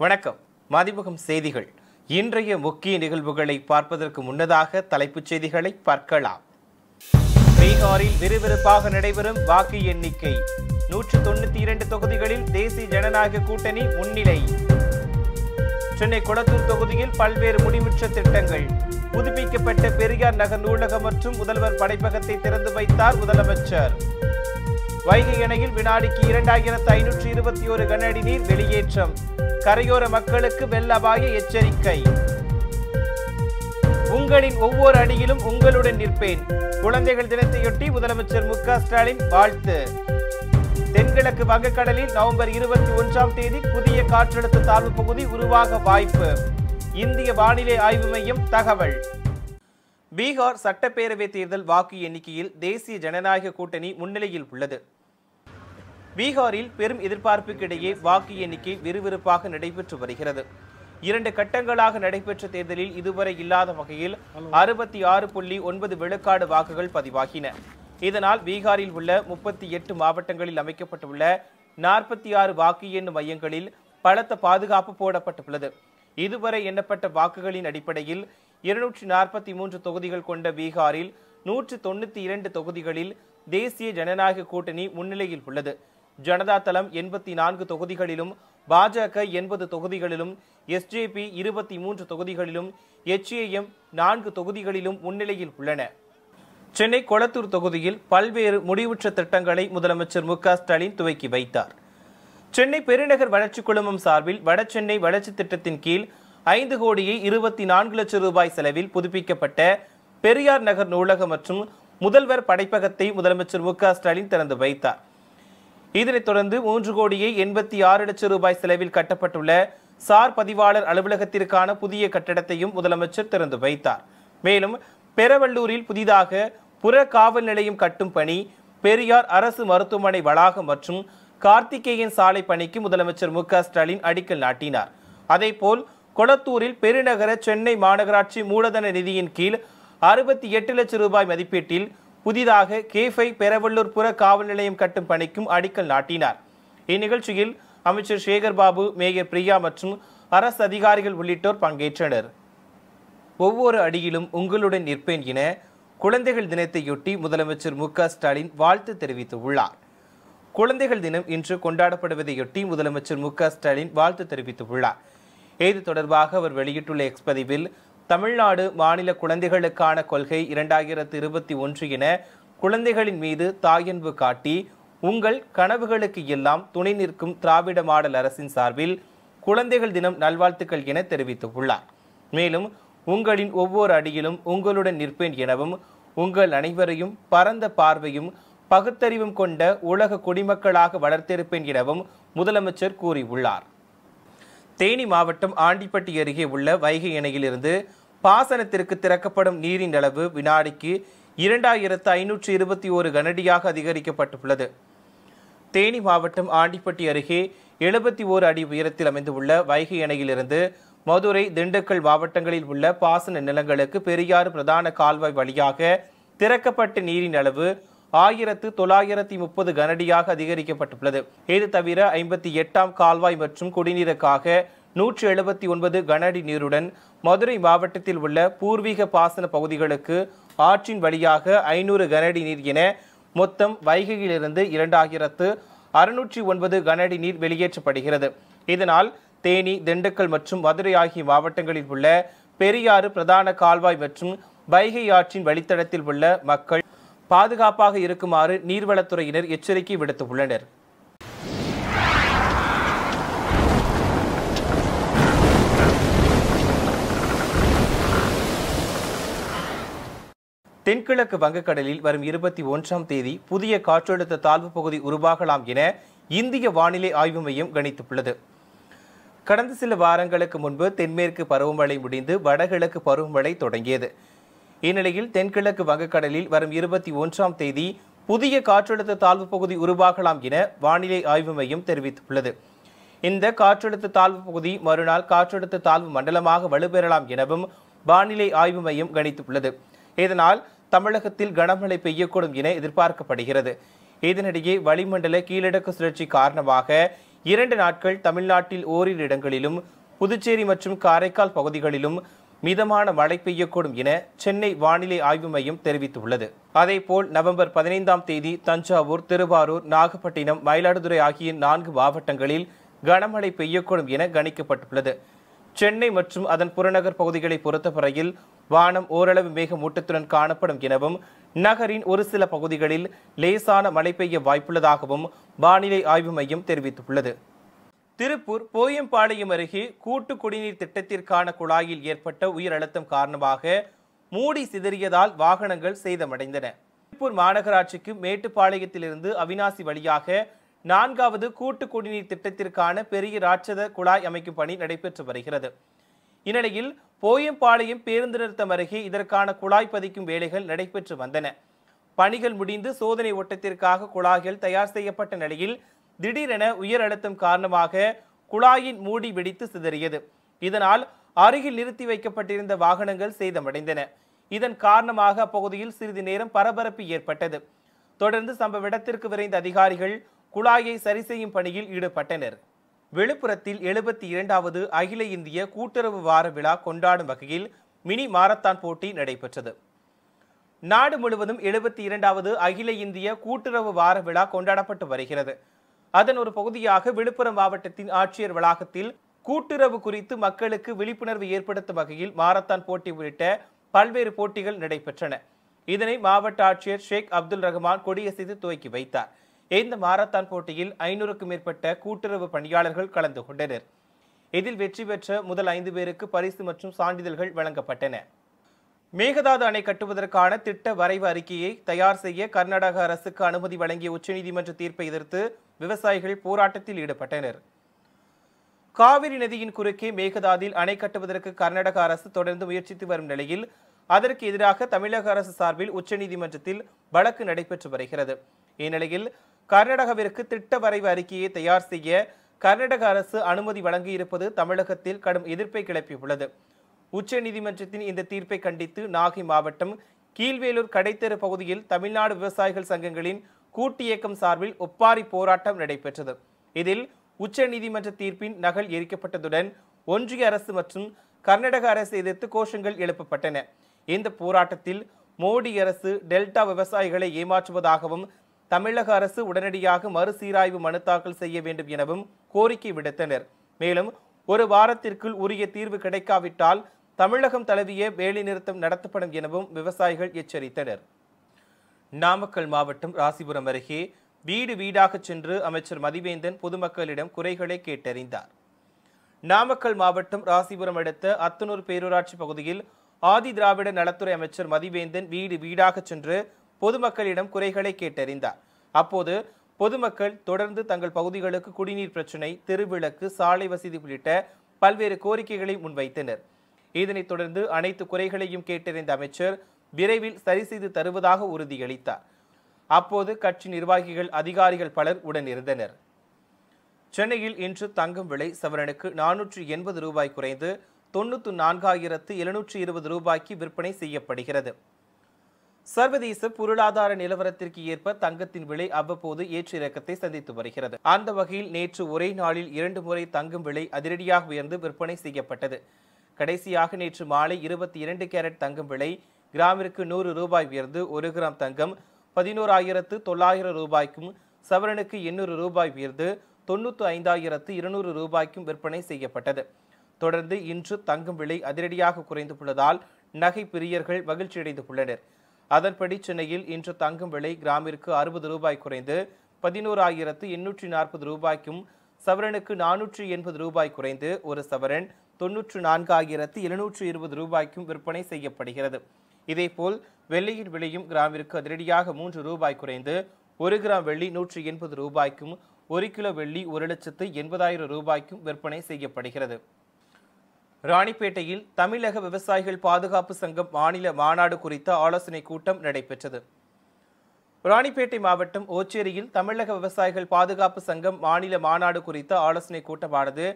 வணக்கம். மதிமுகம் செய்திகள். இன்றைய முக்கிய நிகழ்வுகளை பார்ப்பதற்கு முன்னதாக தலைப்புச் செய்திகளை பார்க்கலாம். பீகாரில் விறுவிறுப்பாக நடைபெறும் வாக்கு எண்ணிக்கை. 192 தொகுதிகளில் தேசிய ஜனநாயக கூட்டணி முன்னிலை. சென்னை கொளத்தூர் தொகுதியில் பல்வேறு முடிவுற்ற திட்டங்கள். புதுப்பிக்கப்பட்ட பெரியார் நகர் நூலகம் மற்றும் முதல்வர் படைப்பகத்தை திறந்து வைத்தார் முதலமைச்சர். வைகை அணையில் வினாடிக்கு 2521 கன அடி நீர் வெளியேற்றம். கரையோர மக்களுக்கு வெள்ள அபாய எச்சரிக்கை. உங்களின் ஒவ்வொரு அடியிலும் உங்களுடன் நிற்பேன். குழந்தைகள் தினத்தையொட்டி முதலமைச்சர் மு.க. ஸ்டாலின் வாழ்த்து. தென்கிழக்கு வங்கக்கடலில் நவம்பர் 21ஆம் தேதி புதிய காற்றழுத்த தாழ்வு பகுதி உருவாக வாய்ப்பு. இந்திய வானிலை ஆய்வு மையம் தகவல். பீகார் சட்டப்பேரவை தேர்தல் வாக்கு எண்ணிக்கையில் தேசிய ஜனநாயக கூட்டணி முன்னிலையில் உள்ளது. பீகாரில் பெரும் எதிர்பார்ப்புக்கிடையே வாக்கு எண்ணிக்கை விறுவிறுப்பாக நடைபெற்று வருகிறது. 2 கட்டங்களாக நடைபெற்ற தேர்தலில் இதுவரை இல்லாத வகையில் 66.9 விழுக்காடு வாக்குகள் பதிவாகின. இதனால் பீகாரில் உள்ள 38 மாவட்டங்களில் அமைக்கப்பட்டுள்ள 46 வாக்கு எண்ணும் மையங்களில் பலத்த பாதுகாப்பு போடப்பட்டுள்ளது. இதுவரை எண்ணப்பட்ட வாக்குகளின் அடிப்படையில் 243 தொகுதிகள் கொண்ட பீகாரில் 192 தொகுதிகளில் தேசிய ஜனநாயக கூட்டணி முன்னிலையில் உள்ளது. ஜனதா தளம் 84 தொகுதிகளிலும், பாஜக 80 தொகுதிகளிலும், எஸ்ஜேபி 23 தொகுதிகளிலும், எச்ஏஎம் 4 தொகுதிகளிலும் முன்னிலையில் உள்ளன. சென்னை கொளத்தூர் தொகுதியில் பல்வேறு முடிவுற்ற திட்டங்களை முதலமைச்சர் மு.க. ஸ்டாலின் துவக்கி வைத்தார். சென்னை பெருநகர் வளர்ச்சி குழுமம் சார்பில் வடசென்னை வளர்ச்சி திட்டத்தின் கீழ் 5,24 லட்சம் ரூபாய் செலவில் புதுப்பிக்கப்பட்ட பெரியார் நகர் நூலகம் மற்றும் முதல்வர் படைப்பகத்தை முதலமைச்சர் மு.க. ஸ்டாலின் திறந்து வைத்தார். இதனைத் தொடர்ந்து 3,86 லட்சம் ரூபாய் செலவில் கட்டப்பட்டுள்ள சார் பதிவாளர் அலுவலகத்திற்கான புதிய கட்டடத்தையும் முதலமைச்சர் திறந்து வைத்தார். மேலும் பெரவள்ளூரில் புதிதாக புற காவல் நிலையம் கட்டும் பணி, பெரியார் அரசு மருத்துவமனை வளாகம் மற்றும் கார்த்திகேயன் சாலை பணிக்கு முதலமைச்சர் மு.க. ஸ்டாலின் அடிக்கல் நாட்டினார். அதேபோல் கொளத்தூரில் பெருநகர சென்னை மாநகராட்சி மூலதன நிதியின் கீழ் 68 லட்சம் ரூபாய் மதிப்பீட்டில் புதிதாக கேஃபை பெரவள்ளூர் புற காவல் நிலையம் கட்டும் பணிக்கும் அடிக்கல் நாட்டினார். இந்நிகழ்ச்சியில் அமைச்சர் சேகர் பாபு, மேயர் பிரியா மற்றும் அரசு அதிகாரிகள் உள்ளிட்டோர் பங்கேற்றனர். ஒவ்வொரு அடியிலும் உங்களுடன் நிற்பேன் என குழந்தைகள் தினத்தையொட்டி முதலமைச்சர் மு.க. ஸ்டாலின் வாழ்த்து தெரிவித்துள்ளார். குழந்தைகள் தினம் இன்று கொண்டாடப்படுவதையொட்டி முதலமைச்சர் மு.க. ஸ்டாலின் வாழ்த்து தெரிவித்துள்ளார். இது தொடர்பாக அவர் வெளியிட்டுள்ள எக்ஸ் பதிவில், தமிழ்நாடு மாநில குழந்தைகளுக்கான கொள்கை 2021 என குழந்தைகளின் மீது தாயன்பு காட்டி உங்கள் கனவுகளுக்கு எல்லாம் துணை நிற்கும் திராவிட மாடல் அரசின் சார்பில் குழந்தைகள் தினம் நல்வாழ்த்துக்கள் என தெரிவித்துள்ளார். மேலும் உங்களின் ஒவ்வொரு அடியிலும் உங்களுடன் நிற்பேன் எனவும் உங்கள் அனைவரையும் பரந்த பார்வையும் பகுத்தறிவும் கொண்ட உலக குடிமக்களாக வளர்த்திருப்பேன் எனவும் முதலமைச்சர் கூறியுள்ளார். தேனி மாவட்டம் ஆண்டிப்பட்டி அருகே உள்ள வைகை அணையிலிருந்து பாசனத்திற்கு திறக்கப்படும் நீரின் அளவு வினாடிக்கு 2521 கனஅடியாக அதிகரிக்கப்பட்டுள்ளது. தேனி மாவட்டம் ஆண்டிப்பட்டி அருகே 71 அடி உயரத்தில் அமைந்துள்ள வைகை அணையிலிருந்து மதுரை, திண்டுக்கல் மாவட்டங்களில் உள்ள பாசன நிலங்களுக்கு பெரியாறு பிரதான கால்வாய் வழியாக திறக்கப்பட்ட நீரின் அளவு 1930 கனஅடியாக அதிகரிக்கப்பட்டுள்ளது. இது தவிர 58ஆம் கால்வாய் மற்றும் குடிநீருக்காக 179 கன அடி நீருடன் மதுரை மாவட்டத்தில் உள்ள பூர்வீக பாசன பகுதிகளுக்கு ஆற்றின் வழியாக 500 கன அடி நீர் என மொத்தம் வைகையிலிருந்து 2609 கன அடி நீர் வெளியேற்றப்படுகிறது. இதனால் தேனி, திண்டுக்கல் மற்றும் மதுரை ஆகிய மாவட்டங்களில் உள்ள பெரியாறு பிரதான கால்வாய் மற்றும் வைகை ஆற்றின் வழித்தடத்தில் உள்ள மக்கள் பாதுகாப்பாக இருக்குமாறு நீர்வளத்துறையினர் எச்சரிக்கை விடுத்துள்ளனர். தென்கிழக்கு வங்கக்கடலில் வரும் 21ஆம் தேதி புதிய காற்றழுத்த தாழ்வு பகுதி உருவாகலாம் என இந்திய வானிலை ஆய்வு மையம் கணித்துள்ளது. கடந்த சில வாரங்களுக்கு முன்பு தென்மேற்கு பருவமழை முடிந்து வடகிழக்கு பருவமழை தொடங்கியது. இந்நிலையில் தென்கிழக்கு வங்கக்கடலில் வரும் 21ஆம் தேதி புதிய காற்றழுத்த தாழ்வு பகுதி உருவாகலாம் என வானிலை ஆய்வு மையம் தெரிவித்துள்ளது. இந்த காற்றழுத்த தாழ்வு பகுதி மறுநாள் காற்றழுத்த தாழ்வு மண்டலமாக வலுப்பெறலாம் எனவும் வானிலை ஆய்வு மையம் கணித்துள்ளது. இதனால் தமிழகத்தில் கனமழை பெய்யக்கூடும் என எதிர்பார்க்கப்படுகிறது. இதனிடையே வளிமண்டல கீழடுக்கு சுழற்சி காரணமாக 2 நாட்கள் தமிழ்நாட்டில் ஓரிரு இடங்களிலும் புதுச்சேரி மற்றும் காரைக்கால் பகுதிகளிலும் மிதமான மழை பெய்யக்கூடும் என சென்னை வானிலை ஆய்வு மையம் தெரிவித்துள்ளது. அதேபோல் நவம்பர் 15ஆம் தேதி தஞ்சாவூர், திருவாரூர், நாகப்பட்டினம், மயிலாடுதுறை ஆகிய 4 மாவட்டங்களில் கனமழை பெய்யக்கூடும் என கணிக்கப்பட்டுள்ளது. சென்னை மற்றும் அதன் புறநகர் பகுதிகளை பொறுத்தவரையில் வானம் ஓரளவு மேகமூட்டத்துடன் காணப்படும் எனவும் நகரின் ஒரு சில பகுதிகளில் லேசான மழை பெய்ய வாய்ப்புள்ளதாகவும் வானிலை ஆய்வு மையம் தெரிவித்துள்ளது. திருப்பூர் போயம்பாளையம் அருகே கூட்டு குடிநீர் திட்டத்திற்கான குழாயில் ஏற்பட்ட உயர் அழுத்தம் காரணமாக மூடி சிதறியதால் வாகனங்கள் சேதமடைந்தன. திருப்பூர் மாநகராட்சிக்கு மேட்டுப்பாளையத்திலிருந்து அவிநாசி வழியாக 4வது கூட்டு குடிநீர் திட்டத்திற்கான பெரிய ராட்சத குழாய் அமைக்கும் பணி நடைபெற்று வருகிறது. இந்நிலையில் போயம்பாளையம் பேருந்து நிறுத்தம் அருகே இதற்கான குழாய் பதிக்கும் வேலைகள் நடைபெற்று வந்தன. பணிகள் முடிந்து சோதனை ஓட்டத்திற்காக குழாய்கள் தயார் செய்யப்பட்ட நிலையில் திடீரென உயர் அழுத்தம் காரணமாக குழாயின் மூடி வெடித்து சிதறியது. இதனால் அருகில் நிறுத்தி வைக்கப்பட்டிருந்த வாகனங்கள் சேதமடைந்தன. இதன் காரணமாக அப்பகுதியில் சிறிது நேரம் பரபரப்பு ஏற்பட்டது. தொடர்ந்து சம்பவ இடத்திற்கு விரைந்த அதிகாரிகள் குழாயை சரி செய்யும் பணியில் ஈடுபட்டனர். விழுப்புரத்தில் 72வது அகில இந்திய கூட்டுறவு வார விழா கொண்டாடும் வகையில் மினி மாரத்தான் போட்டி நடைபெற்றது. நாடு முழுவதும் 72வது அகில இந்திய கூட்டுறவு வார விழா கொண்டாடப்பட்டு வருகிறது. அதன் ஒரு பகுதியாக விழுப்புரம் மாவட்டத்தின் ஆட்சியர் வளாகத்தில் கூட்டுறவு குறித்து மக்களுக்கு விழிப்புணர்வு ஏற்படுத்தும் வகையில் மாரத்தான் போட்டி உள்ளிட்ட பல்வேறு போட்டிகள் நடைபெற்றன. இதனை மாவட்ட ஆட்சியர் ஷேக் அப்துல் ரஹ்மான் கொடியசைத்து துவக்கி வைத்தார். இந்த மாரத்தான் போட்டியில் 500க்கும் மேற்பட்ட கூட்டுறவு பணியாளர்கள் கலந்து கொண்டனர். இதில் வெற்றி பெற்ற முதல் 5 பேருக்கு பரிசு மற்றும் சான்றிதழ்கள் வழங்கப்பட்டன. மேகதாது அணை கட்டுவதற்கான திட்ட வரைவு அறிக்கையை தயார் செய்ய கர்நாடக அரசுக்கு அனுமதி வழங்கிய உச்சநீதிமன்ற தீர்ப்பை எதிர்த்து விவசாயிகள் போராட்டத்தில் ஈடுபட்டனர். காவிரி நதியின் குறுக்கே மேகதாதில் அணை கட்டுவதற்கு கர்நாடக அரசு தொடர்ந்து முயற்சித்து வரும் நிலையில் அதற்கு எதிராக தமிழக அரசு சார்பில் உச்சநீதிமன்றத்தில் வழக்கு நடைபெற்று வருகிறது. இந்நிலையில் கர்நாடகாவிற்கு திட்ட வரைவு அறிக்கையை தயார் செய்ய கர்நாடக அரசு அனுமதி வழங்கியிருப்பது தமிழகத்தில் கடும் எதிர்ப்பை கிளப்பியுள்ளது. உச்சநீதிமன்றத்தின் இந்த தீர்ப்பை கண்டித்து நாகை மாவட்டம் கீழ்வேலூர் கடைத்தெரு பகுதியில் தமிழ்நாடு விவசாயிகள் சங்கங்களின் கூட்டு இயக்கம் சார்பில் ஒப்பாரி போராட்டம் நடைபெற்றது. இதில் உச்சநீதிமன்ற தீர்ப்பின் நகல் எரிக்கப்பட்டதுடன் ஒன்றிய அரசு மற்றும் கர்நாடக அரசு எதிர்த்து கோஷங்கள் எழுப்பப்பட்டன. இந்த போராட்டத்தில் மோடி அரசு டெல்டா விவசாயிகளை ஏமாற்றுவதாகவும் தமிழக அரசு உடனடியாக மறுசீராய்வு மனு தாக்கல் செய்ய வேண்டும் எனவும் கோரிக்கை விடுத்தனர். மேலும் ஒரு வாரத்திற்குள் உரிய தீர்வு கிடைக்காவிட்டால் தமிழகம் தழுவிய வேலைநிறுத்தம் நடத்தப்படும் எனவும் விவசாயிகள் எச்சரித்தனர். நாமக்கல் மாவட்டம் ராசிபுரம் அருகே வீடு வீடாக சென்று அமைச்சர் மதிவேந்தன் பொதுமக்களிடம் குறைகளை கேட்டறிந்தார். நாமக்கல் மாவட்டம் ராசிபுரம் அடுத்த அத்தனூர் பேரூராட்சி பகுதியில் ஆதி திராவிட நலத்துறை அமைச்சர் மதிவேந்தன் வீடு வீடாக சென்று பொதுமக்களிடம் குறைகளை கேட்டறிந்தார். அப்போது பொதுமக்கள் தொடர்ந்து தங்கள் பகுதிகளுக்கு குடிநீர் பிரச்சினை, தெருவிளக்கு, சாலை வசதி உள்ளிட்ட பல்வேறு கோரிக்கைகளை முன்வைத்தனர். இதனைத் தொடர்ந்து அனைத்து குறைகளையும் கேட்டறிந்த அமைச்சர் விரைவில் சரி செய்து தருவதாக உறுதியளித்தார். அப்போது கட்சி நிர்வாகிகள், அதிகாரிகள் பலர் உடனிருந்தனர். சென்னையில் இன்று தங்கம் விலை சவரனுக்கு 480 ரூபாய் குறைந்து 94,720 ரூபாய்க்கு விற்பனை செய்யப்படுகிறது. சர்வதேச பொருளாதார நிலவரத்திற்கு ஏற்ப தங்கத்தின் விலை அவ்வப்போது ஏற்ற இறக்கத்தை சந்தித்து வருகிறது. அந்த வகையில் நேற்று ஒரே நாளில் 2 முறை தங்கம் விலை அதிரடியாக உயர்ந்து விற்பனை செய்யப்பட்டது. கடைசியாக நேற்று மாலை 22 கேரட் தங்கம் விலை கிராமிற்கு 100 ரூபாய் உயர்ந்து 1 கிராம் தங்கம் 11,900 ரூபாய்க்கும், சவரனுக்கு 800 ரூபாய் உயர்ந்து 95,200 ரூபாய்க்கும் விற்பனை செய்யப்பட்டது. தொடர்ந்து இன்று தங்கம் விலை அதிரடியாக குறைந்துள்ளதால் நகை பிரியர்கள் மகிழ்ச்சியடைந்துள்ளனர். அதன்படி சென்னையில் இன்று தங்கம் விலை கிராமிற்கு 60 ரூபாய் குறைந்து 11,840 ரூபாய்க்கும், சவரனுக்கு 480 ரூபாய் குறைந்து ஒரு சவரன் 94,720 ரூபாய்க்கும் விற்பனை செய்யப்படுகிறது. இதேபோல் வெள்ளியின் விலையும் கிராமிற்கு அதிரடியாக 3 ரூபாய் குறைந்து 1 கிராம் வெள்ளி 180 ரூபாய்க்கும், 1 கிலோ வெள்ளி 1,80,000 ரூபாய்க்கும் விற்பனை செய்யப்படுகிறது. ராணிப்பேட்டையில் தமிழக விவசாயிகள் பாதுகாப்பு சங்கம் மாநில மாநாடு குறித்த ஆலோசனை கூட்டம் நடைபெற்றது. ராணிப்பேட்டை மாவட்டம் ஓச்சேரியில் தமிழக விவசாயிகள் பாதுகாப்பு சங்கம் மாநில மாநாடு குறித்த ஆலோசனை கூட்டமானது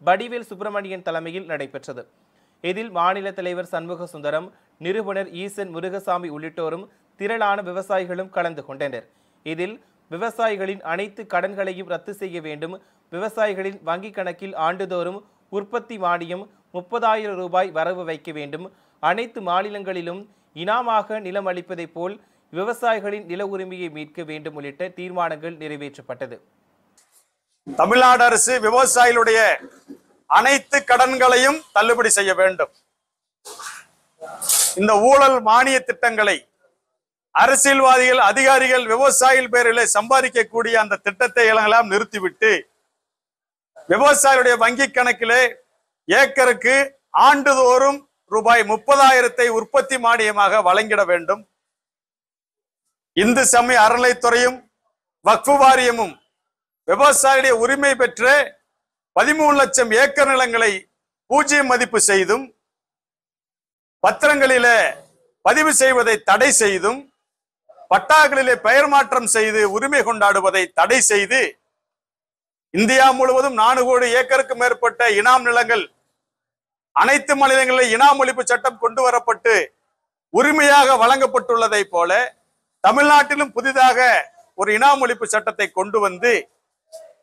வடிவேல் சுப்பிரமணியன் தலைமையில் நடைபெற்றது. இதில் மாநில தலைவர் சண்முக சுந்தரம், நிறுவனர் ஈசன் முருகசாமி உள்ளிட்டோரும் திரளான விவசாயிகளும் கலந்து கொண்டனர். இதில் விவசாயிகளின் அனைத்து கடன்களையும் ரத்து செய்ய வேண்டும், விவசாயிகளின் வங்கிக் கணக்கில் ஆண்டுதோறும் உற்பத்தி மானியம் 30,000 ரூபாய் வரவு வைக்க வேண்டும். அனைத்து மாநிலங்களிலும் இனாமாக நிலம் அளிப்பதைப் போல் விவசாயிகளின் நில உரிமையை மீட்க வேண்டும் உள்ளிட்ட தீர்மானங்கள் நிறைவேற்றப்பட்டது. தமிழ்நாடு அரசு விவசாயிகளுடைய அனைத்து கடன்களையும் தள்ளுபடி செய்ய வேண்டும். இந்த ஊழல் மானிய திட்டங்களை அரசியல்வாதிகள், அதிகாரிகள் விவசாயிகள் பேரிலே சம்பாதிக்கக்கூடிய அந்த திட்டத்தை எல்லாம் நிறுத்திவிட்டு விவசாயிகளுடைய வங்கி கணக்கிலே ஏக்கருக்கு ஆண்டுதோறும் ரூபாய் 30,000 உற்பத்தி மானியமாக வழங்கிட வேண்டும். இந்து சமய அறநிலைத்துறையும் வக்ஃபு வாரியமும் விவசாயிகளுடைய உரிமை பெற்ற 13 லட்சம் ஏக்கர் நிலங்களை பூஜ்ஜிய மதிப்பு செய்தும் பத்திரங்களிலே பதிவு செய்வதை தடை செய்தும் பட்டாக்களிலே பெயர் மாற்றம் செய்து உரிமை கொண்டாடுவதை தடை செய்து இந்தியா முழுவதும் 4 கோடி ஏக்கருக்கு மேற்பட்ட இனாம் நிலங்கள் அனைத்து மாநிலங்களில் இனாம் ஒழிப்பு சட்டம் கொண்டு வரப்பட்டு உரிமையாக வழங்கப்பட்டுள்ளதை போல தமிழ்நாட்டிலும் புதிதாக ஒரு இனாம் ஒழிப்பு சட்டத்தை கொண்டு வந்து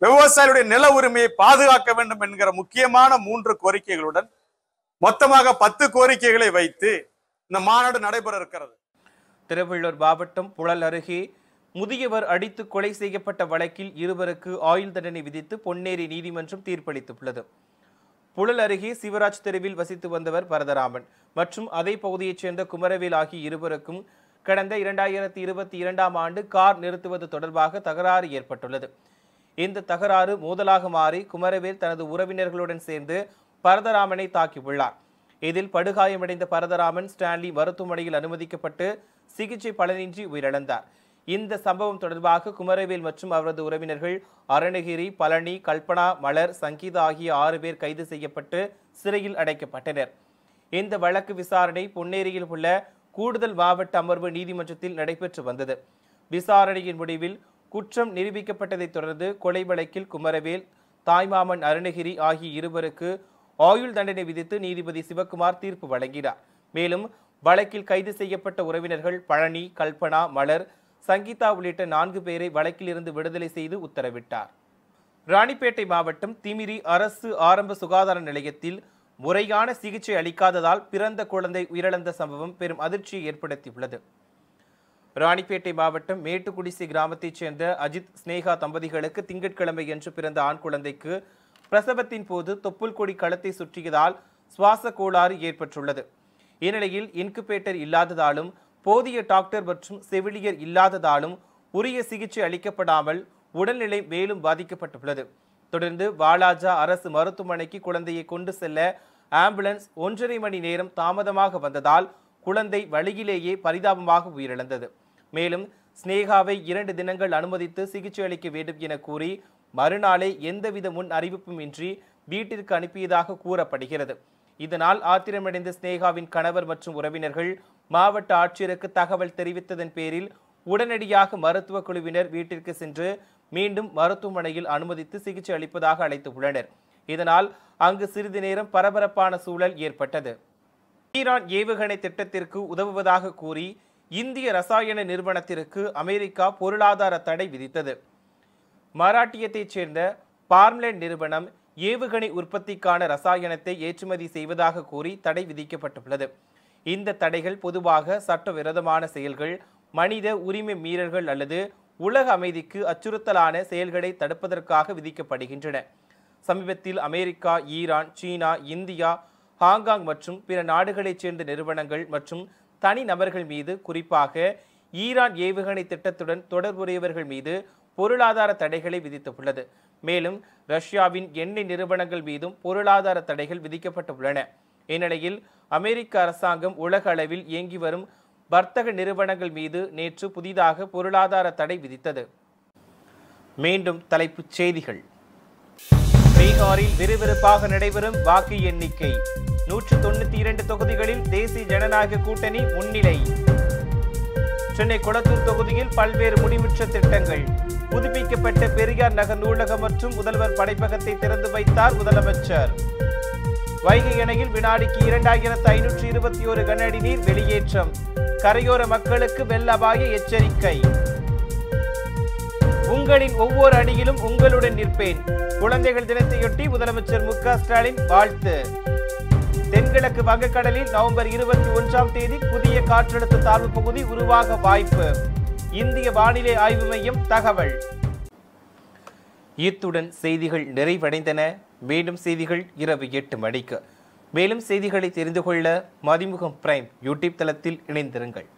விவசாயிகளுடைய நில உரிமையை பாதுகாக்க வேண்டும் என்கிற முக்கியமான 3 கோரிக்கைகளுடன் மொத்தமாக 10 கோரிக்கைகளை வைத்து இந்த மாநாடு நடைபெற இருக்கிறது. திருவள்ளூர் மாவட்டம் புழல் அருகே முதியவர் அடித்து கொலை செய்யப்பட்ட வழக்கில் 2 பேருக்கு ஆயுள் தண்டனை விதித்து பொன்னேரி நீதிமன்றம் தீர்ப்பளித்துள்ளது. புழல் அருகே சிவராஜ் தெருவில் வசித்து வந்தவர் பரதராமன் மற்றும் அதே பகுதியைச் சேர்ந்த குமரவேல் ஆகிய 2 பேருக்கும் கடந்த 2022ஆம் ஆண்டு கார் நிறுத்துவது தொடர்பாக தகராறு ஏற்பட்டுள்ளது. இந்த தகராறு மோதலாக மாறி குமரவேல் தனது உறவினர்களுடன் சேர்ந்து பரதராமனை தாக்கியுள்ளார். இதில் படுகாயமடைந்த பரதராமன் ஸ்டான்லி மருத்துவமனையில் அனுமதிக்கப்பட்டு சிகிச்சை பலனின்றி உயிரிழந்தார். இந்த சம்பவம் தொடர்பாக குமரவேல் மற்றும் அவரது உறவினர்கள் அருணகிரி, பழனி, கல்பனா, மலர், சங்கீதா ஆகிய 6 பேர் கைது செய்யப்பட்டு சிறையில் அடைக்கப்பட்டனர். இந்த வழக்கு விசாரணை பொன்னேரியில் உள்ள கூடுதல் மாவட்ட அமர்வு நீதிமன்றத்தில் நடைபெற்று வந்தது. விசாரணையின் முடிவில் குற்றம் நிரூபிக்கப்பட்டதைத் தொடர்ந்து கொலை வழக்கில் குமரவேல், தாய்மாமன் அருணகிரி ஆகிய 2 பேருக்கு ஆயுள் தண்டனை விதித்து நீதிபதி சிவக்குமார் தீர்ப்பு வழங்கினார். மேலும் வழக்கில் கைது செய்யப்பட்ட உறவினர்கள் பழனி, கல்பனா, மலர், சங்கீதா உள்ளிட்ட 4 பேரை வழக்கில் இருந்து விடுதலை செய்து உத்தரவிட்டார். ராணிப்பேட்டை மாவட்டம் திமிரி அரசு ஆரம்ப சுகாதார நிலையத்தில் முறையான சிகிச்சை அளிக்காததால் பிறந்த குழந்தை உயிரிழந்த சம்பவம் பெரும் அதிர்ச்சியை ஏற்படுத்தியுள்ளது. ராணிப்பேட்டை மாவட்டம் மேட்டுக்குடிசை கிராமத்தைச் சேர்ந்த அஜித், ஸ்னேகா தம்பதிகளுக்கு திங்கட்கிழமை என்று பிறந்த ஆண் குழந்தைக்கு பிரசவத்தின் போது தொப்புள் கொடி களத்தை சுற்றியதால் சுவாச கோளாறு ஏற்பட்டுள்ளது. இந்நிலையில் இன்குபேட்டர் இல்லாததாலும் போதிய டாக்டர் மற்றும் செவிலியர் இல்லாததாலும் உரிய சிகிச்சை அளிக்கப்படாமல் உடல்நிலை மேலும் பாதிக்கப்பட்டுள்ளது. தொடர்ந்து வாலாஜா அரசு மருத்துவமனைக்கு குழந்தையை கொண்டு செல்ல ஆம்புலன்ஸ் 1.5 மணி நேரம் தாமதமாக வந்ததால் குழந்தை வழியிலேயே பரிதாபமாக உயிரிழந்தது. மேலும் ஸ்னேகாவை 2 தினங்கள் அனுமதித்து சிகிச்சை அளிக்க வேண்டும் என கூறி மறுநாளே எந்தவித முன் அறிவிப்பும் இன்றி வீட்டிற்கு அனுப்பியதாக கூறப்படுகிறது. இதனால் ஆத்திரமடைந்த ஸ்னேகாவின் கணவர் மற்றும் உறவினர்கள் மாவட்ட ஆட்சியருக்கு தகவல் தெரிவித்ததன் பேரில் உடனடியாக மருத்துவ குழுவினர் வீட்டிற்கு சென்று மீண்டும் மருத்துவமனையில் அனுமதித்து சிகிச்சை அளிப்பதாக அழைத்துள்ளனர். இதனால் அங்கு சிறிது நேரம் பரபரப்பான சூழல் ஏற்பட்டது. ஈரான் ஏவுகணை திட்டத்திற்கு உதவுவதாக கூறி இந்திய ரசாயன நிறுவனத்திற்கு அமெரிக்கா பொருளாதார தடை விதித்தது. மராட்டியத்தைச் சேர்ந்த பார்ம்லேண்ட் நிறுவனம் ஏவுகணை உற்பத்திக்கான ரசாயனத்தை ஏற்றுமதி செய்வதாக கூறி தடை விதிக்கப்பட்டுள்ளது. இந்த தடைகள் பொதுவாக சட்டவிரோதமான செயல்கள், மனித உரிமை மீறல்கள் அல்லது உலக அமைதிக்கு அச்சுறுத்தலான செயல்களை தடுப்பதற்காக விதிக்கப்படுகின்றன. சமீபத்தில் அமெரிக்கா, ஈரான், சீனா, இந்தியா, ஹாங்காங் மற்றும் பிற நாடுகளைச் சேர்ந்த நிறுவனங்கள் மற்றும் தனிநபர்கள் மீது, குறிப்பாக ஈரான் ஏவுகணை திட்டத்துடன் தொடர்புடையவர்கள் மீது பொருளாதார தடைகளை விதித்துள்ளது. மேலும் ரஷ்யாவின் எண்ணெய் நிறுவனங்கள் மீதும் பொருளாதார தடைகள் விதிக்கப்பட்டுள்ளன. இந்நிலையில் அமெரிக்க அரசாங்கம் உலக அளவில் இயங்கி வரும் வர்த்தக நிறுவனங்கள் மீது நேற்று புதிதாக பொருளாதார தடை விதித்தது. மீண்டும் தலைப்புச் செய்திகள். பீகாரில் விறுவிறுப்பாக நடைபெறும் வாக்கு எண்ணிக்கை. 192 தொகுதிகளில் தேசிய ஜனநாயக கூட்டணி முன்னிலை. சென்னை கொளத்தூர் தொகுதியில் பல்வேறு முடிவுற்ற திட்டங்கள். புதுப்பிக்கப்பட்ட பெரியார் நகர் நூலகம் மற்றும் முதல்வர் படைப்பகத்தை திறந்து வைத்தார் முதலமைச்சர். வைகை அணையில் வினாடிக்கு 2521 கன அடி நீர் வெளியேற்றம். கரையோர மக்களுக்கு வெள்ள அபாய எச்சரிக்கை. உங்களின் ஒவ்வொரு அடியிலும் உங்களுடன் நிற்பேன். குழந்தைகள் தினத்தையொட்டி முதலமைச்சர் மு.க.ஸ்டாலின் வாழ்த்து. தென்கிழக்கு வங்கக்கடலில் நவம்பர் 21ஆம் தேதி புதிய காற்றழுத்த தாழ்வு பகுதி உருவாக வாய்ப்பு. இந்திய வானிலை ஆய்வு மையம் தகவல். இத்துடன் செய்திகள் நிறைவடைந்தன. மேலும் செய்திகள் இரவு 8 மணிக்கு. மேலும் செய்திகளை தெரிந்து கொள்ள மதிமுகம் பிரைம் யூடியூப் தளத்தில் இணைந்திருங்கள்.